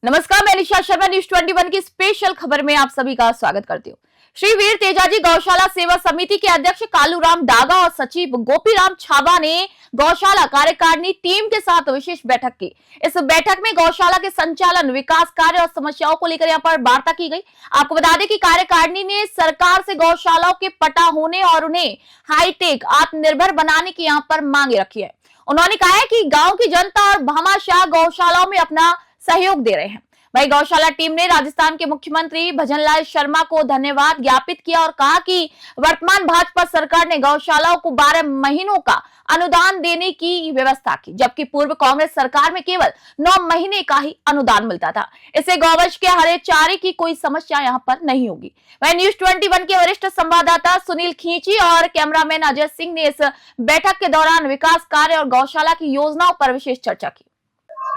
नमस्कार, मैं निशा शर्मा न्यूज 21 की स्पेशल खबर में आप सभी का स्वागत करती हूँ। श्री वीर तेजाजी गौशाला सेवा समिति के अध्यक्ष कालूराम डागा और सचिव गोपीराम छाबा ने गौशाला कार्यकारिणी टीम के साथ विशेष बैठक की। इस बैठक में गौशाला के संचालन, विकास कार्य और समस्याओं को लेकर यहाँ पर वार्ता की गई। आपको बता दें कि कार्यकारिणी ने सरकार से गौशालाओं के पटा होने और उन्हें हाईटेक आत्मनिर्भर बनाने की यहाँ पर मांगे रखी है। उन्होंने कहा है कि गाँव की जनता और भामाशाह गौशालाओं में अपना सहयोग दे रहे हैं। वही गौशाला टीम ने राजस्थान के मुख्यमंत्री भजनलाल शर्मा को धन्यवाद ज्ञापित किया और कहा कि वर्तमान भाजपा सरकार ने गौशालाओं को 12 महीनों का अनुदान देने की व्यवस्था की, जबकि पूर्व कांग्रेस सरकार में केवल 9 महीने का ही अनुदान मिलता था। इससे गौवंश के हरे चारे की कोई समस्या यहाँ पर नहीं होगी। वही न्यूज 21 के वरिष्ठ संवाददाता सुनील खींची और कैमरामैन अजय सिंह ने इस बैठक के दौरान विकास कार्य और गौशाला की योजनाओं पर विशेष चर्चा की।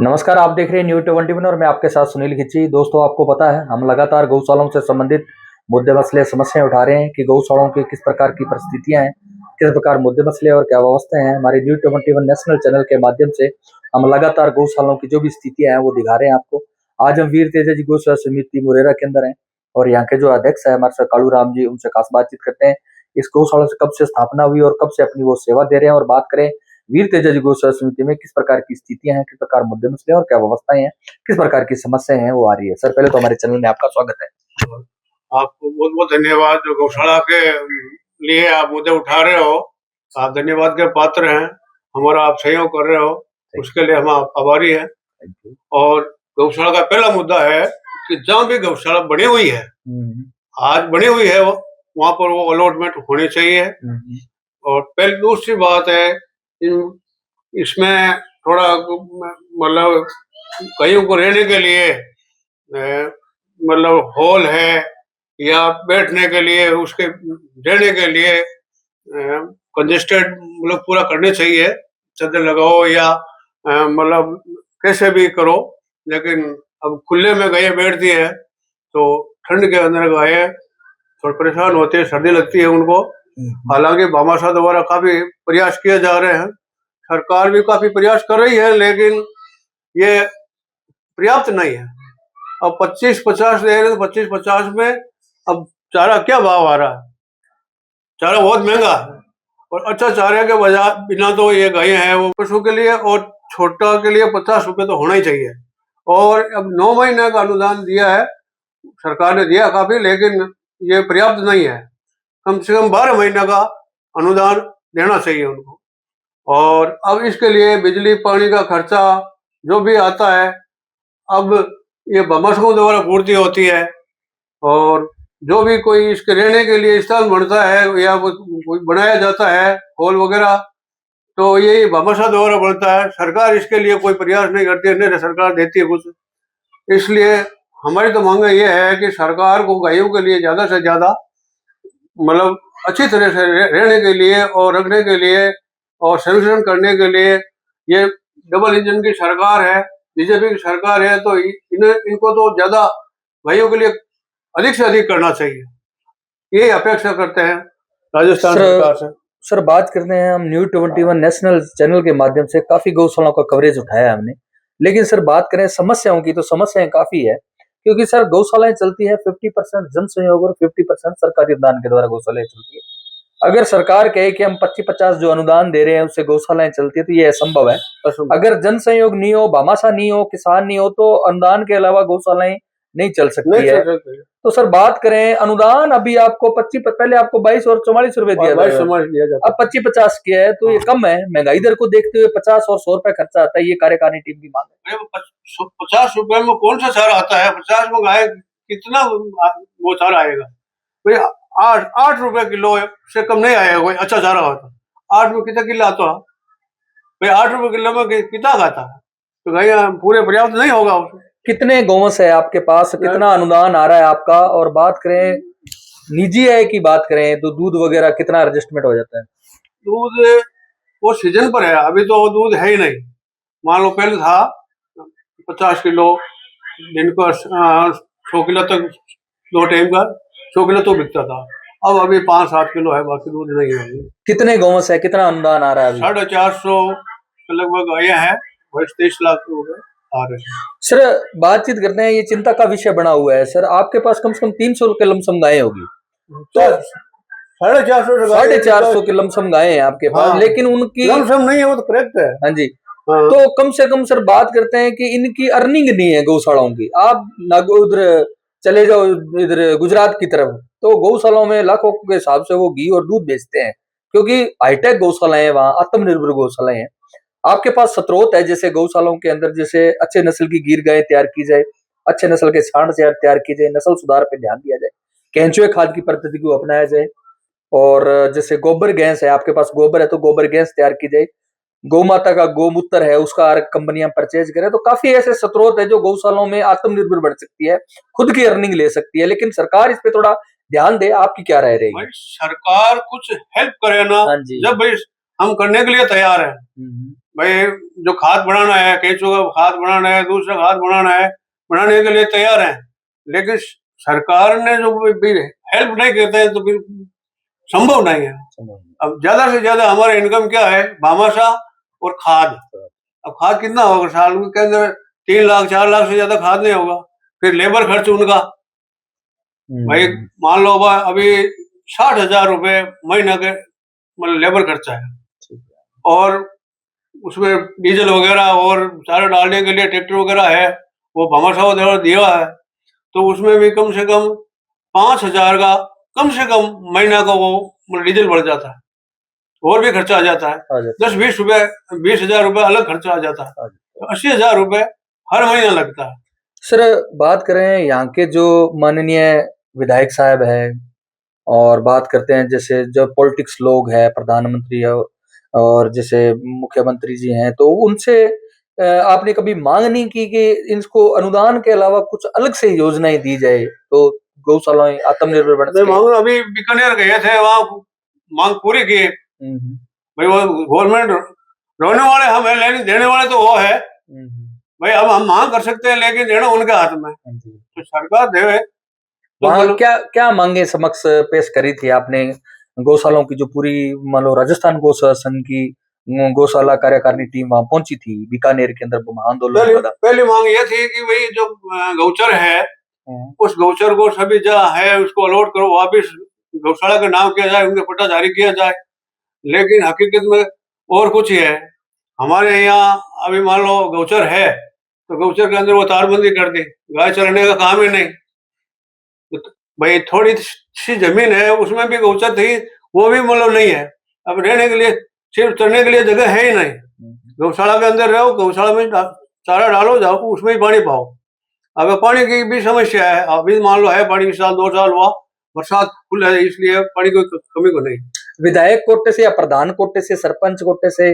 नमस्कार, आप देख रहे हैं न्यूज 21 और मैं आपके साथ सुनील खिच्ची। दोस्तों, आपको पता है हम लगातार गौशालाओं से संबंधित मुद्दे मसले समस्याएं उठा रहे हैं कि गौशालाओं की किस प्रकार की परिस्थितियां हैं, किस प्रकार मुद्दे मसले और क्या व्यवस्थाएं हैं। हमारे न्यूज 21 नेशनल चैनल के माध्यम से हम लगातार गौशालाओं की जो भी स्थितियां हैं वो दिखा रहे हैं आपको। आज हम वीर तेजाजी गौशाला समिति मुरेरा के अंदर हैं और यहाँ के जो अध्यक्ष है हमारे साथ कालूराम जी, उनसे खास बातचीत करते हैं। इस गौशाला से कब से स्थापना हुई और कब से अपनी वो सेवा दे रहे हैं, और बात करें वीर तेजाजी गौशाला समिति में किस प्रकार की स्थितियां हैं, किस प्रकार मुद्दे मसले और क्या व्यवस्थाएं हैं, किस प्रकार की समस्याएं हैं वो आ रही है। सर, पहले तो हमारे चैनल में आपका स्वागत है। आपको बहुत बहुत धन्यवाद। जो गौशाला के लिए आप मुद्दे उठा रहे हो, आप धन्यवाद के पात्र हैं। हमारा आप सहयोग कर रहे हो, उसके लिए हम आभारी हैं। और गौशाला का पहला मुद्दा है कि जहाँ भी गौशाला बनी हुई है, आज बनी हुई है, वहां पर वो अलॉटमेंट होनी चाहिए। और पहली दूसरी बात है, इसमें थोड़ा मतलब कईयों को रहने के लिए मतलब हॉल है या बैठने के लिए, उसके रहने के लिए कंजेस्टेड मतलब पूरा करने चाहिए। चादर लगाओ या मतलब कैसे भी करो, लेकिन अब खुले में गायें बैठती है तो ठंड के अंदर गायें थोड़ी परेशान होती है, सर्दी लगती है उनको। हालांकि भामाशाह द्वारा काफी प्रयास किए जा रहे हैं, सरकार भी काफी प्रयास कर रही है, लेकिन ये पर्याप्त नहीं है। अब 25-50 दे रहे, तो 25-50 में अब चारा क्या भाव आ रहा है? चारा बहुत महंगा है और अच्छा चारे के बजाय बिना तो ये गायें हैं वो पशु के लिए और छोटा के लिए 50 रुपए तो होना ही चाहिए। और अब 9 महीने का अनुदान दिया है सरकार ने, दिया काफी, लेकिन ये पर्याप्त नहीं है। कम से कम 12 महीने का अनुदान देना चाहिए उनको। और अब इसके लिए बिजली पानी का खर्चा जो भी आता है, अब ये भामाशाहों द्वारा पूर्ति होती है। और जो भी कोई इसके रहने के लिए स्थान बनता है या कोई बनाया जाता है हॉल वगैरह, तो ये भामाशाह द्वारा बनता है। सरकार इसके लिए कोई प्रयास नहीं करती है, नहीं सरकार देती है कुछ। इसलिए हमारी तो मांग ये है कि सरकार को गायों के लिए ज्यादा से ज्यादा मतलब अच्छी तरह से रहने के लिए और रखने के लिए और संरक्षण करने के लिए, ये डबल इंजन की सरकार है, बीजेपी की सरकार है, तो इनको तो ज्यादा भाइयों के लिए अधिक से अधिक करना चाहिए, ये अपेक्षा करते हैं राजस्थान सरकार से। सर, बात करते हैं हम न्यूज 21 नेशनल चैनल के माध्यम से काफी गौशालाओं का कवरेज उठाया हमने, लेकिन सर बात करें समस्याओं की तो समस्याएं काफी है, क्योंकि सर गौशालाएं चलती है 50% जन सहयोग और 50% सरकारी अनुदान के द्वारा गौशालाएं चलती है। अगर सरकार कहे कि हम 25-50 जो अनुदान दे रहे हैं उससे गौशालाएं चलती है तो ये असंभव है। अगर जन सहयोग नहीं हो, भामाशाह नहीं हो, किसान नहीं हो, तो अनुदान के अलावा गौशालाएं नहीं चल सकती है। तो सर बात करें अनुदान, अभी आपको 25, पहले आपको 22 और 44 रुपए दिया था, अब 25-50 किया है, तो ये कम है। महंगाई दर को देखते हुए 50 और 100 रुपए खर्चा आता है, ये कार्यकारिणी टीम की मांग है। 50 रुपए में कौन सा चारा आता है? 50 में गाय कितना वो चारा आएगा भाई? 8 रुपए किलो से कम नहीं आएगा कोई अच्छा चारा होता। 8 में कितना किलो आता है भाई? 8 रुपए किलो में कितना खाता है? तो गाय पूरे पर्याप्त नहीं होगा उसमें। कितने गौवंश है आपके पास, कितना अनुदान आ रहा है आपका? और बात करें निजी है की बात करें तो दूध वगैरह कितना एडजस्टमेंट हो जाता है? दूध वो सीजन पर है, अभी तो दूध है ही नहीं। मान लो पहले था 50 किलो दिन को 100 किलो तक, 2 टाइम का 100 किलो तो बिकता था। अब अभी 5-7 किलो है, बाकी दूध नहीं है। कितने गौवंश है, कितना अनुदान आ रहा है? 450 लगभग आया है, 23 लाख हो गए। आ रहे हैं। सर बातचीत करते हैं, ये चिंता का विषय बना हुआ है सर। आपके पास कम से कम 300 के लमसम गायें होगी, तो 450 के लमसम गायें हैं आपके पास। हाँ। लेकिन उनकी लमसम नहीं है, वो तो करेक्ट है। हाँ जी, हाँ। तो कम से कम सर बात करते हैं कि इनकी अर्निंग नहीं है गौशालाओं की। आप उधर चले जाओ, इधर गुजरात की तरफ, तो गौशालाओं में लाखों के हिसाब से वो घी और दूध बेचते हैं, क्योंकि हाईटेक गौशालाएं हैं, वहां आत्मनिर्भर गौशालाएं हैं। आपके पास स्रोत है, जैसे गौशालाओं के अंदर जैसे अच्छे नस्ल की गिर गाय तैयार की जाए, अच्छे नस्ल के सांड तैयार की जाए, नस्ल सुधार पे ध्यान दिया जाए, केंचुए खाद की पद्धति को अपनाया जाए, और जैसे गोबर गैस है, आपके पास गोबर है तो गोबर गैस तैयार की जाए, गौ माता का गोमूत्र है उसका कंपनियां परचेज करें। तो काफी ऐसे स्रोत है जो गौशालाओं में आत्मनिर्भर बन सकती है, खुद की अर्निंग ले सकती है। लेकिन सरकार इस पे थोड़ा ध्यान दे। आपकी क्या राय रहेगी? भाई सरकार कुछ हेल्प करे ना। हाँ जी। जब भाई हम करने के लिए तैयार है, भाई जो खाद बनाना है, केंचुआ का खाद बनाना है, दूसरा खाद बनाना है, बनाने के लिए तैयार है। लेकिन सरकार ने जो भी हेल्प नहीं करते हैं तो फिर संभव नहीं है। अब ज्यादा से ज्यादा हमारा इनकम क्या है, भामाशाह और खाद। अब खाद कितना होगा साल के अंदर? 3 लाख 4 लाख से ज्यादा खाद नहीं होगा। फिर लेबर खर्च उनका, भाई मान लो अभी 60,000 रुपए महीना के मतलब लेबर खर्चा है, और उसमें डीजल वगैरह और चारा डालने के लिए ट्रैक्टर वगैरह है, वो भामाशाह द्वारा दिया है। तो उसमें भी कम से कम 5,000 का कम से कम महीना का वो डीजल बढ़ जाता है, और भी खर्चा आ जाता है। 10-20 रुपए अलग खर्चा आ जाता है, तो 80,000 रुपए हर महीना लगता है। सर बात करें यहाँ के जो माननीय विधायक साहब है, और बात करते हैं जैसे जो पॉलिटिक्स लोग हैं, प्रधानमंत्री है और जैसे मुख्यमंत्री जी हैं, तो उनसे आपने कभी मांग नहीं की कि इनको अनुदान के अलावा कुछ अलग से योजनाएं दी जाए तो गौशालाएं आत्मनिर्भर बन सके? अभी बीकानेर गए थे, वहाँ मांग पूरी की। भाई वो गवर्नमेंट रोने वाले हम है, लेकिन देने वाले तो वो है। भाई अब हम मांग कर सकते हैं, लेकिन देना उनके हाथ में। तो सरकार देवे। तो क्या क्या मांगे समक्ष पेश करी थी आपने गौशालाओं की? जो पूरी मान लो राजस्थान गौशाला की गौशाला कार्यकारिणी टीम वहां पहुंची थी बीकानेर के अंदर आंदोलन। पहली मांग ये थी कि भाई जो गौचर है, उस गौचर को सभी जहाँ है उसको अलॉट करो, वापिस गौशाला का नाम किया जाए, उनके पट्टा जारी किया जाए। लेकिन हकीकत में और कुछ ही है। हमारे यहाँ अभी मान लो गौचर है, तो गौचर के अंदर वो तारबंदी कर दी, गाय चराने का काम ही नहीं। तो भाई थोड़ी सी जमीन है, उसमें भी गौचर थी, वो भी मतलब नहीं है। अब रहने के लिए सिर्फ चरने के लिए जगह है ही नहीं। गौशाला के अंदर रहो, गौशाला में चारा डालो, जाओ उसमें ही पानी पाओ। अब पानी की भी समस्या है। अभी मान लो है पानी, इस साल 2 साल हुआ बरसात फुल है, इसलिए पानी की कमी को नहीं। विधायक कोटे से या प्रधान कोटे से, सरपंच कोटे से,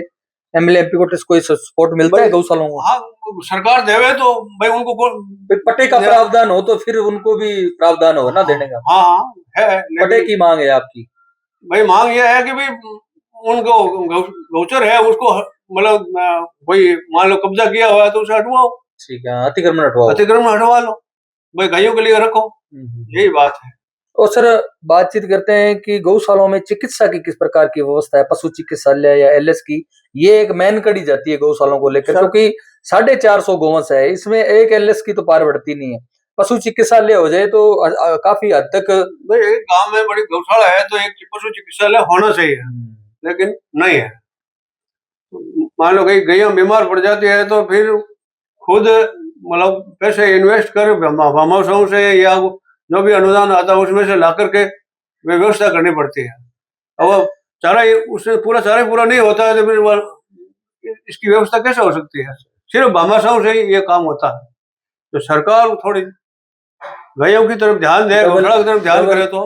एमएलए एमपी कोटे से कोई सपोर्ट मिलता है गौशालाओं को? हाँ, सरकार देवे तो भाई उनको पट्टे का प्रावधान हो तो फिर उनको भी प्रावधान हो ना देने का। हाँ है। पट्टे की मांग है आपकी? भाई मांग ये है कि भाई उनको गौचर है, उसको मतलब कोई मान लो कब्जा किया हुआ है तो उसे हटवाओ। ठीक है, अतिक्रमण हटवाओ, अतिक्रमण हटवा लो, भाई गायों के लिए रखो। यही बात है। और सर बातचीत करते हैं कि गौशालाओं में चिकित्सा की किस प्रकार की व्यवस्था है, पशु चिकित्सालय या एलएस की? ये एक मेन कड़ी जाती है गौशालाओं को लेकर, क्योंकि 450 गौवंश है, इसमें एक एलएस की तो पार बढ़ती नहीं है। पशु चिकित्सालय हो जाए तो काफी हद तक। भाई एक गांव में बड़ी गौशाला है तो एक पशु चिकित्सालय होना चाहिए, लेकिन नहीं है। मान लो कहीं गैया बीमार पड़ जाती है तो फिर खुद मतलब पैसे इन्वेस्ट कर भामाशाहों से या जो भी अनुदान आता है उसमें से ला करके व्यवस्था करनी पड़ती है। अब चारा उससे पूरा नहीं होता है तो फिर इसकी व्यवस्था कैसे हो सकती है? सिर्फ भामाशाहों से ही ये काम होता है। तो सरकार थोड़ी गायों की तरफ ध्यान दे, गौशाला की तरफ ध्यान करे तो।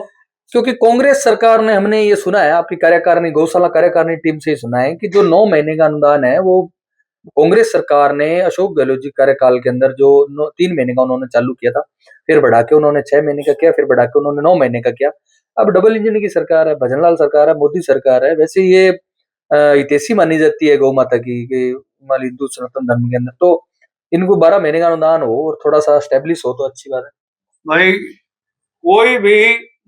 क्योंकि कांग्रेस सरकार ने, हमने ये सुना है आपकी कार्यकारिणी, गौशाला कार्यकारिणी टीम से सुना है कि जो 9 महीने का अनुदान है वो कांग्रेस सरकार ने अशोक गहलोत जी कार्यकाल के अंदर जो 3 महीने का उन्होंने चालू किया था, फिर बढ़ा के उन्होंने 6 महीने का किया, फिर बढ़ा के उन्होंने 9 महीने का किया। अब डबल इंजन की सरकार है, भजनलाल सरकार है, मोदी सरकार है। वैसे ये हितैषी मानी जाती है गौ माता की हिंदू सनातन धर्म के अंदर, तो इनको 12 महीने का अनुदान हो और थोड़ा सा स्टेब्लिश हो तो अच्छी बात है। भाई कोई भी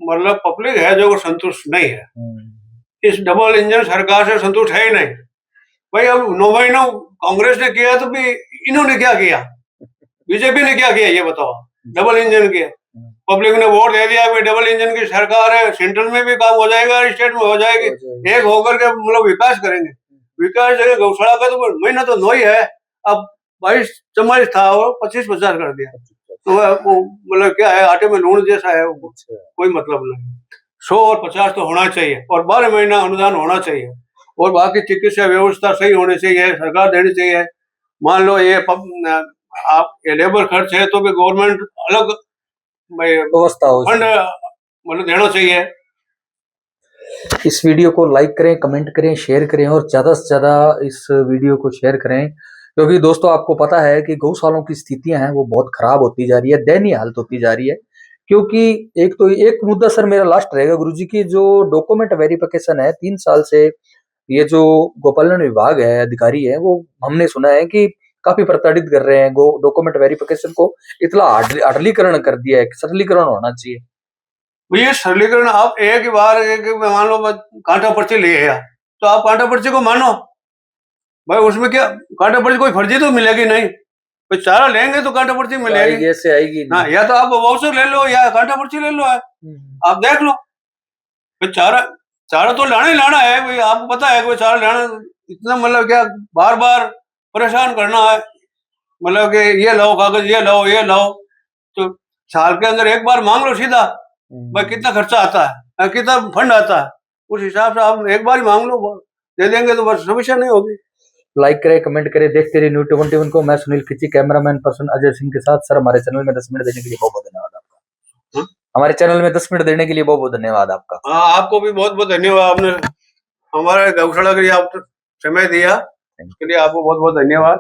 मतलब पब्लिक है जो संतुष्ट नहीं है, इस डबल इंजन सरकार से संतुष्ट है ही नहीं। भाई अब 9 महीनों कांग्रेस ने किया तो भी इन्होंने क्या किया? बीजेपी ने क्या किया ये बताओ? डबल इंजन किया। पब्लिक ने वोट दे दिया, डबल इंजन की सरकार है, सेंट्रल में भी काम हो जाएगा, स्टेट में हो जाएगी, एक होकर के मतलब विकास करेंगे। विकास जगह गौशाला का तो महीना तो 9 ही है, अब 22-44 था और 25-50 कर दिया। तो वो मतलब क्या है, आटे में लूण जैसा है, वो कोई मतलब नहीं। 100 और 50 तो होना चाहिए और 12 महीना अनुदान होना चाहिए और बाकी चिकित्सा व्यवस्था सही होनी चाहिए, सरकार देनी चाहिए। मान लो ये आप ये लेबर खर्च है तो भी गवर्नमेंट अलग व्यवस्था हो। फंड मतलब देना चाहिए। इस वीडियो को लाइक करें, कमेंट करें, शेयर करें और ज्यादा से ज्यादा इस वीडियो को शेयर करें, क्योंकि दोस्तों आपको पता है कि गौशालों की स्थितियां हैं वो बहुत खराब होती जा रही है, दयनीय हालत होती जा रही है। क्योंकि एक मुद्दा सर मेरा लास्ट रहेगा गुरुजी की, जो डॉक्यूमेंट वेरिफिकेशन है 3 साल से ये जो गोपालन विभाग है, अधिकारी है, वो हमने सुना है कि काफी प्रताड़ित कर रहे हैं। डॉक्यूमेंट वेरिफिकेशन को इतना अडलीकरण कर दिया है, सरलीकरण होना चाहिए। ये सरलीकरण आप एक बार मान लो कांटा पर्ची ले आया तो आप कांटा पर्ची को मानो भाई, उसमें क्या कांटा पर्ची कोई फर्जी तो मिलेगी नहीं, तो चारा लेंगे तो कांटा पर्ची मिलेगी, ऐसे आएगी। हाँ, या तो आप वाउचर ले लो या कांटा पर्ची ले लो है, आप देख लो। फिर चारा तो लाना ही लाना है भाई, आपको पता है कोई चारा लाना इतना मतलब क्या बार बार परेशान करना है, मतलब कि ये लाओ कागज, ये लाओ, ये लाओ, तो साल के अंदर एक बार मांग लो सीधा भाई कितना खर्चा आता है, कितना फंड आता है, उस हिसाब से आप एक बार ही मांग लो, दे देंगे तो बस समस्या नहीं होगी। लाइक करें, कमेंट करें, देखते रहिए न्यूज़ 21 को। मैं सुनील खिची, कैमरामैन पर्सन अजय सिंह के साथ। सर हमारे चैनल में 10 मिनट देने के लिए बहुत बहुत धन्यवाद आपका। हमारे चैनल में 10 मिनट देने के लिए बहुत बहुत धन्यवाद आपका। हाँ, आपको भी बहुत बहुत धन्यवाद, आपने हमारे गौशाला के लिए आप समय दिया, इसके लिए आपको बहुत बहुत धन्यवाद।